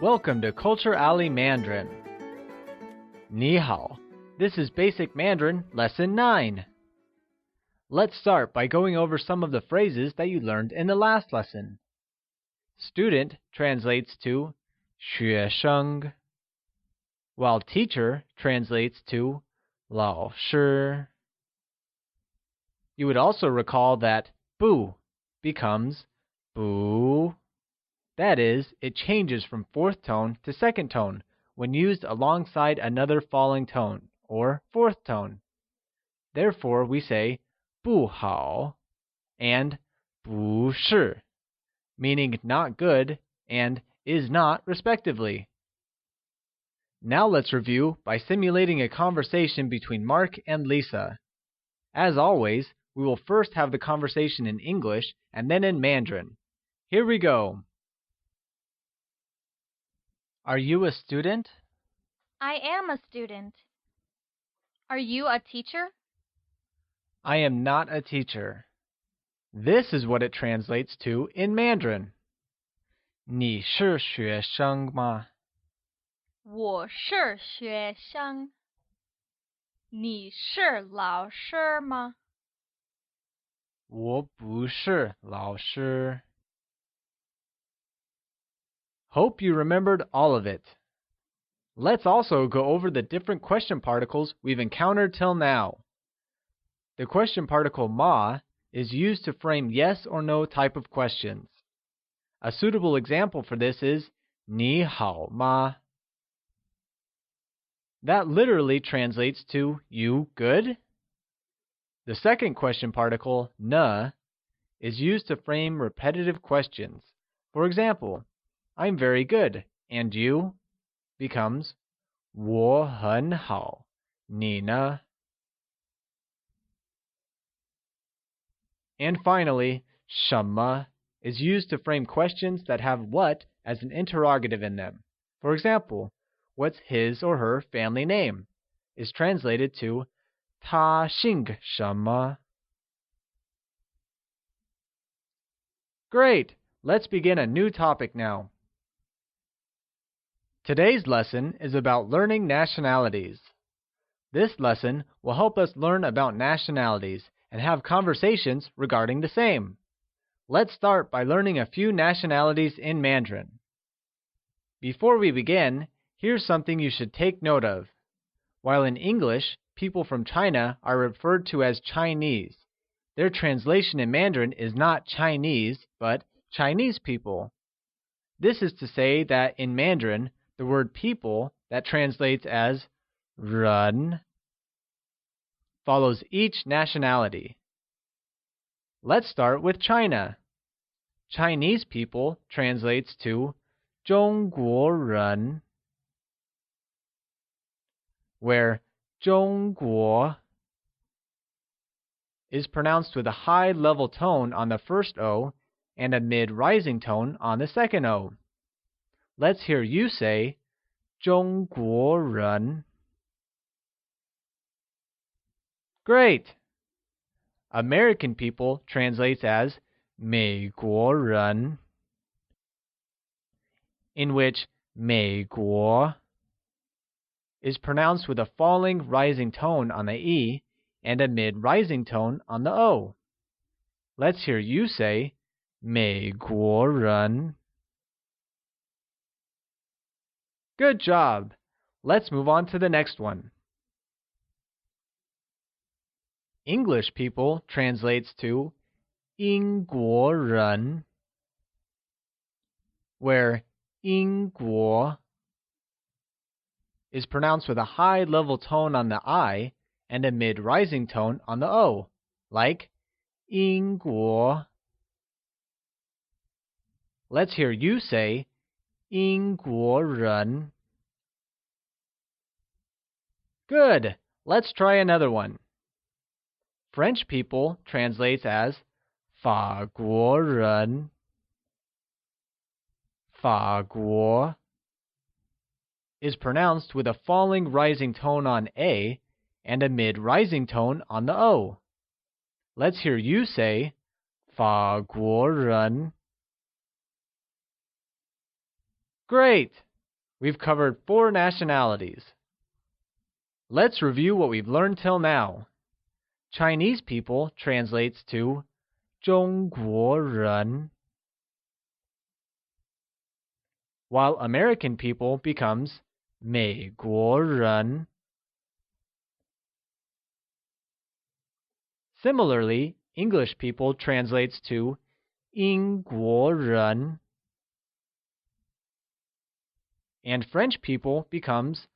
Welcome to Culture Alley Mandarin. Ni hao. This is Basic Mandarin Lesson 9. Let's start by going over some of the phrases that you learned in the last lesson. Student translates to 学生, while teacher translates to 老师. You would also recall that bu becomes bu. That is, it changes from fourth tone to second tone when used alongside another falling tone, or fourth tone. Therefore, we say 不好 and 不是, meaning not good and is not, respectively. Now let's review by simulating a conversation between Mark and Lisa. As always, we will first have the conversation in English and then in Mandarin. Here we go. Are you a student? I am a student. Are you a teacher? I am not a teacher. This is what it translates to in Mandarin. 你是学生吗？我是学生。你是老师吗？我不是老师。Hope you remembered all of it. Let's also go over the different question particles we've encountered till now. The question particle ma is used to frame yes or no type of questions. A suitable example for this is 你好吗? That literally translates to you good? The second question particle na is used to frame repetitive questions. For example, I'm very good, and you becomes 我很好，你呢? And finally, 什么 is used to frame questions that have what as an interrogative in them. For example, what's his or her family name is translated to 他姓什么? Great! Let's begin a new topic now. Today's lesson is about learning nationalities. This lesson will help us learn about nationalities and have conversations regarding the same. Let's start by learning a few nationalities in Mandarin. Before we begin, here's something you should take note of. While in English, people from China are referred to as Chinese, their translation in Mandarin is not Chinese, but Chinese people. This is to say that in Mandarin, the word people that translates as 人 follows each nationality. Let's start with China. Chinese people translates to 中国人, where 中国 is pronounced with a high level tone on the first O and a mid-rising tone on the second O. Let's hear you say 中国人. Great! American people translates as 美国人, in which 美国 is pronounced with a falling rising tone on the E and a mid-rising tone on the O. Let's hear you say 美国人. Good job! Let's move on to the next one. English people translates to 英国人, where 英国 is pronounced with a high level tone on the I and a mid-rising tone on the O, like 英国. Let's hear you say 英国人. Good! Let's try another one. French people translates as 法国人. 法国 is pronounced with a falling rising tone on A and a mid-rising tone on the O. Let's hear you say 法国人. Great! We've covered 4 nationalities. Let's review what we've learned till now. Chinese people translates to 中国人, while American people becomes 美国人. Similarly, English people translates to 英国人, and French people becomes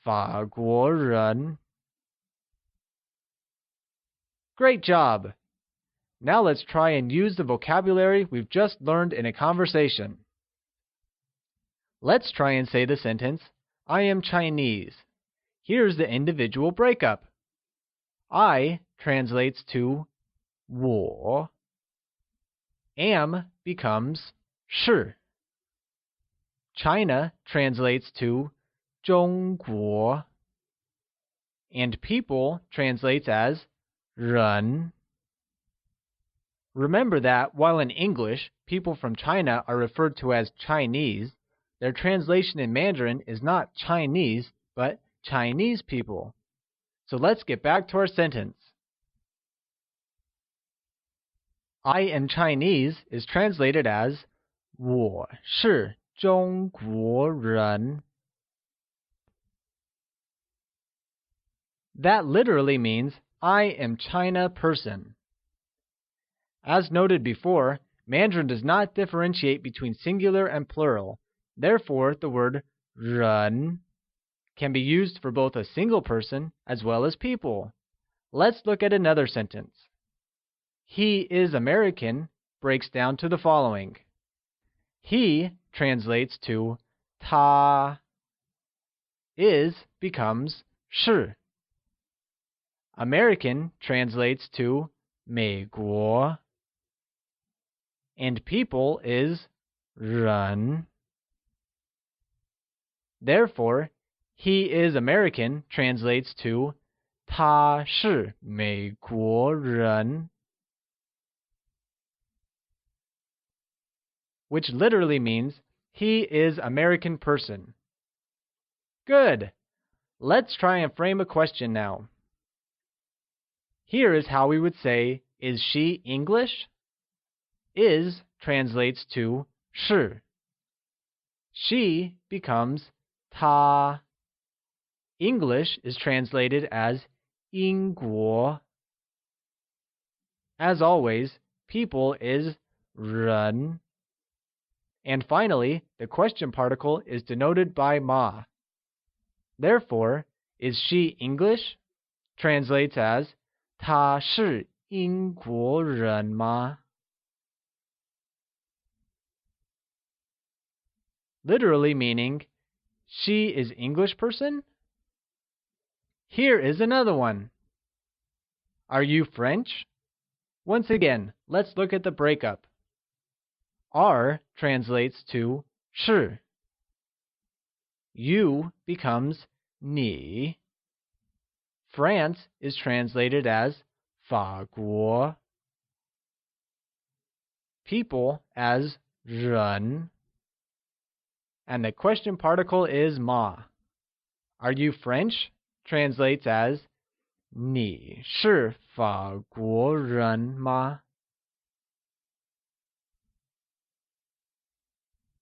法国人. Great job! Now let's try and use the vocabulary we've just learned in a conversation. Let's try and say the sentence, I am Chinese. Here's the individual breakup. I translates to 我. Am becomes 是. China translates to 中国. And people translates as 人. Remember that while in English, people from China are referred to as Chinese, their translation in Mandarin is not Chinese, but Chinese people. So let's get back to our sentence. I am Chinese is translated as 我是中国人. That literally means I am China person. As noted before, Mandarin does not differentiate between singular and plural. Therefore, the word 人 can be used for both a single person as well as people. Let's look at another sentence. He is American breaks down to the following. He translates to 他 is becomes 是. American translates to 美国 and people is 人. Therefore, he is American translates to 他是美国人, which literally means he is American person. Good! Let's try and frame a question now. Here is how we would say, is she English? Is translates to 是. She becomes 她. English is translated as 英国. As always, people is 人. And finally, the question particle is denoted by ma. Therefore, is she English? Translates as 她是英国人吗? Literally meaning, she is English person? Here is another one. Are you French? Once again, let's look at the breakup. R translates to 是. You becomes 你. France is translated as 法国. People as 人. And the question particle is ma. Are you French? Translates as 你是法国人吗?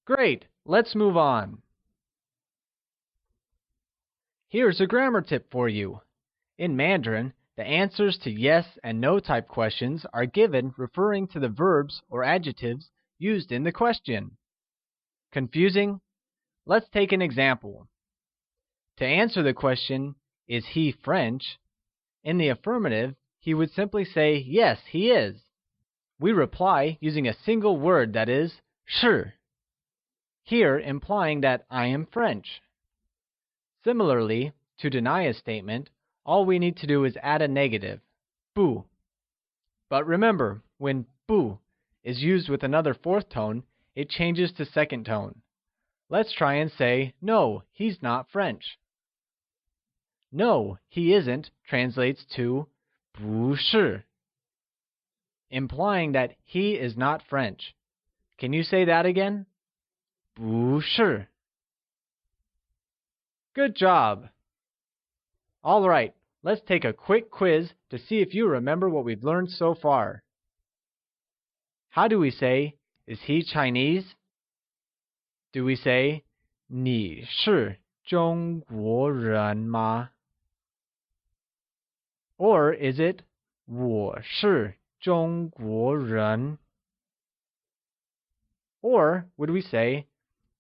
Great! Let's move on. Here's a grammar tip for you. In Mandarin, the answers to yes and no type questions are given referring to the verbs or adjectives used in the question. Confusing? Let's take an example. To answer the question, is he French? In the affirmative, he would simply say, yes, he is. We reply using a single word that is 是. Here implying that I am French. Similarly, to deny a statement, all we need to do is add a negative, 不. But remember, when 不 is used with another fourth tone, it changes to second tone. Let's try and say, no, he's not French. No, he isn't translates to 不是, implying that he is not French. Can you say that again? 不是. Good job! All right, let's take a quick quiz to see if you remember what we've learned so far. How do we say, is he Chinese? Do we say, 你是中国人吗? Or is it, 我是中国人? Or would we say,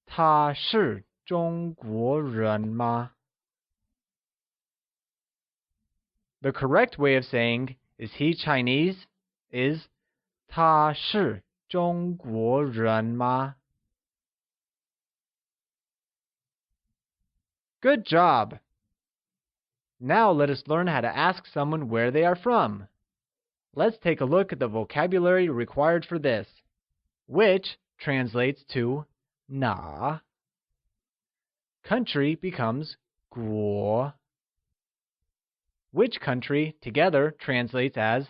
他是中国人吗? The correct way of saying, is he Chinese, is, 他是中国人吗? Good job! Now let us learn how to ask someone where they are from. Let's take a look at the vocabulary required for this. Which translates to 哪. Country becomes 国. Which country together translates as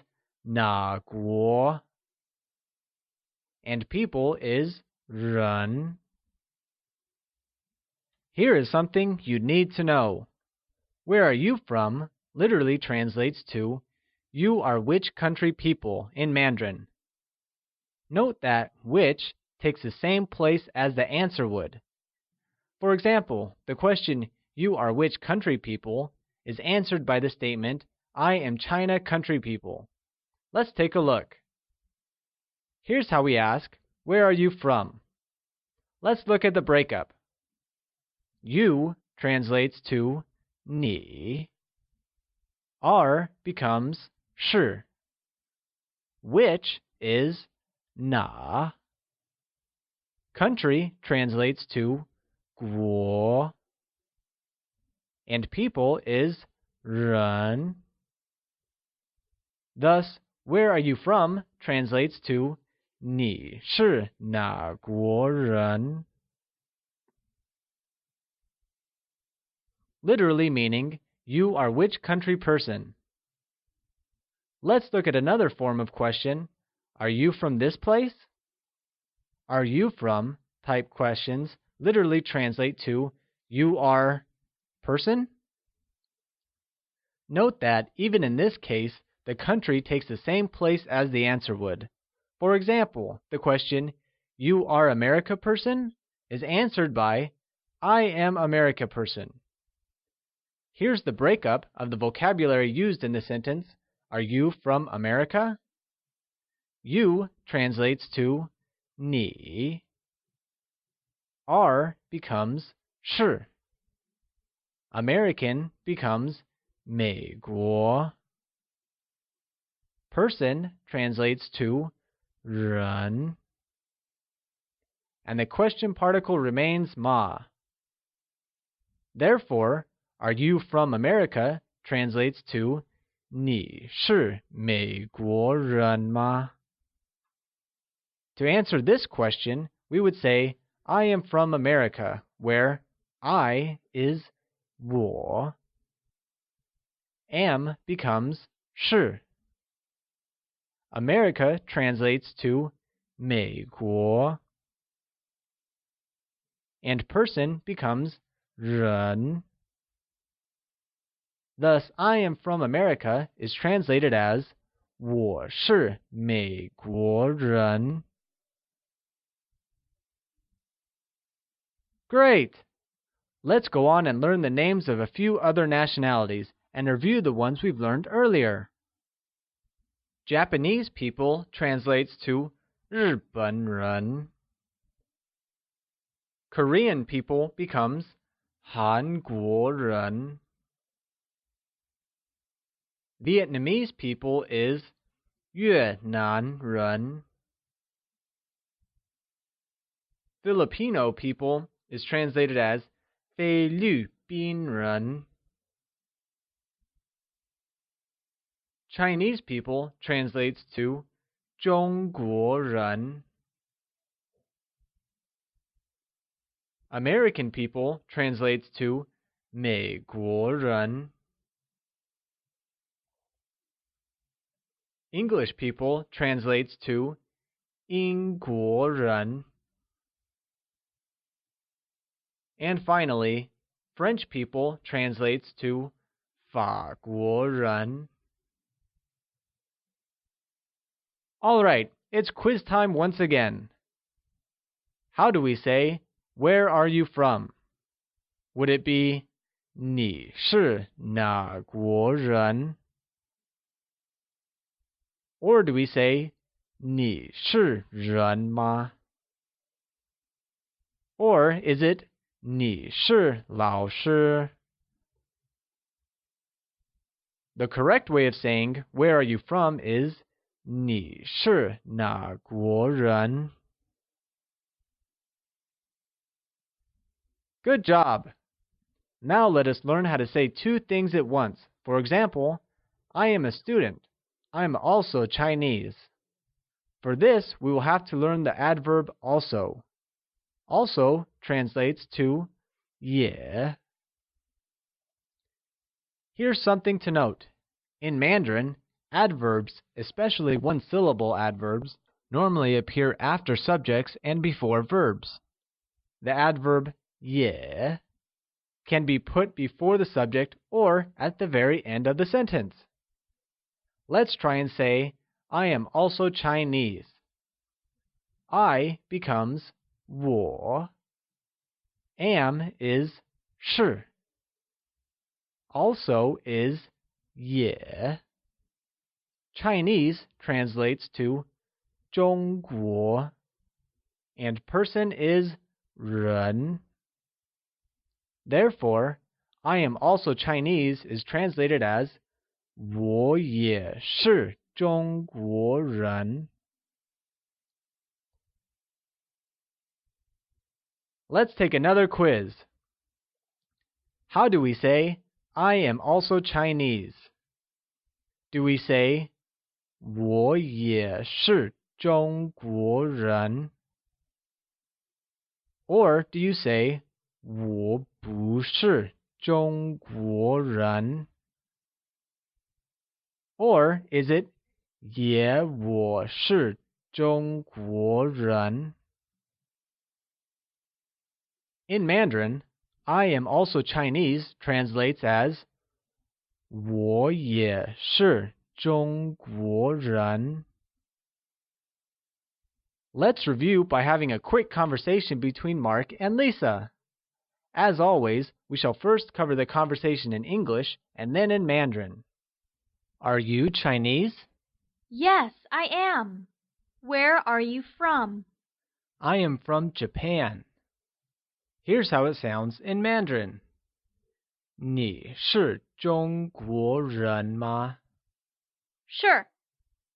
哪国. And people is 人. Here is something you need to know. Where are you from literally translates to you are which country people in Mandarin. Note that which takes the same place as the answer would. For example, the question you are which country people is answered by the statement I am China country people. Let's take a look. Here's how we ask, where are you from? Let's look at the breakup. You translates to 你. Are becomes 是. Which is 哪. Country translates to 国. And people is 人. Thus, where are you from translates to 你是哪国人? Literally meaning, you are which country person. Let's look at another form of question. Are you from this place? Are you from type questions literally translate to you are person? Note that even in this case, the country takes the same place as the answer would. For example, the question, you are America person, is answered by I am America person. Here's the breakup of the vocabulary used in the sentence, are you from America? You translates to 你. Are becomes 是. American becomes 美国. Person translates to 人. And the question particle remains ma. Therefore, are you from America translates to 你是美国人吗? To answer this question, we would say, I am from America, where I is 我. Am becomes 是. America translates to 美国. And person becomes 人. Thus, I am from America is translated as 我是美国人. Great! Let's go on and learn the names of a few other nationalities and review the ones we've learned earlier. Japanese people translates to 日本人. Korean people becomes 韩国人. Vietnamese people is 越南人. Filipino people is translated as 菲律宾人. Chinese people translates to 中国人. American people translates to 美国人. English people translates to 英国人. And finally, French people translates to 法国人. Alright, it's quiz time once again. How do we say, where are you from? Would it be 你是哪国人? Or do we say 你是人吗? Or is it 你是老师? The correct way of saying where are you from is 你是哪国人? Good job! Now let us learn how to say two things at once. For example, I am a student. I am also Chinese. For this, we will have to learn the adverb also. Also translates to 也. Here's something to note. In Mandarin, adverbs, especially one-syllable adverbs, normally appear after subjects and before verbs. The adverb 也 can be put before the subject or at the very end of the sentence. Let's try and say, I am also Chinese. I becomes 我. Am is 是. Also is 也. Chinese translates to 中国. And person is 人. Therefore, I am also Chinese is translated as 我也是中国人. Let's take another quiz. How do we say, I am also Chinese? Do we say, 我也是中国人? Or do you say, 我不是中国人? Or is it, 也我是中国人? In Mandarin, I am also Chinese translates as 我也是中国人. Let's review by having a quick conversation between Mark and Lisa. As always, we shall first cover the conversation in English and then in Mandarin. Are you Chinese? Yes, I am. Where are you from? I am from Japan. Here's how it sounds in Mandarin. 你是中国人吗? Sure.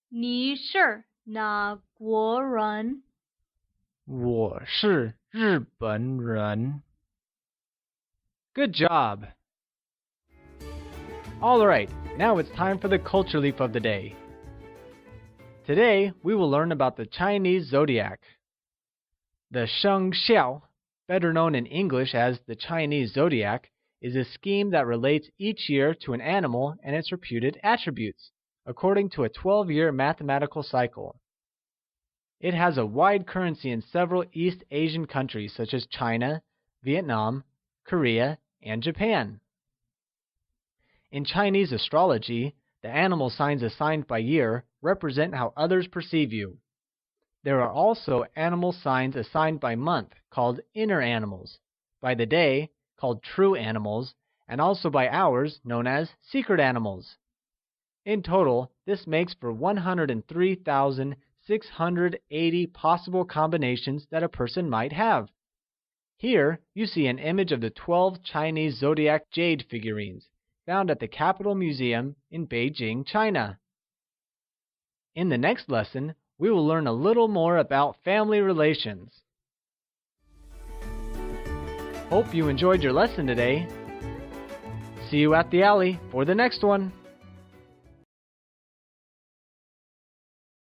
你是哪国人? 我是日本人. Good job! Alright, now it's time for the culture leap of the day. Today, we will learn about the Chinese zodiac. The Sheng Xiao, better known in English as the Chinese zodiac, is a scheme that relates each year to an animal and its reputed attributes, according to a 12-year mathematical cycle. It has a wide currency in several East Asian countries such as China, Vietnam, Korea, and Japan. In Chinese astrology, the animal signs assigned by year represent how others perceive you. There are also animal signs assigned by month called inner animals, by the day called true animals, and also by hours known as secret animals. In total, this makes for 103,680 possible combinations that a person might have. Here, you see an image of the 12 Chinese zodiac jade figurines found at the Capitol Museum in Beijing, China. In the next lesson, we will learn a little more about family relations. Hope you enjoyed your lesson today. See you at the alley for the next one.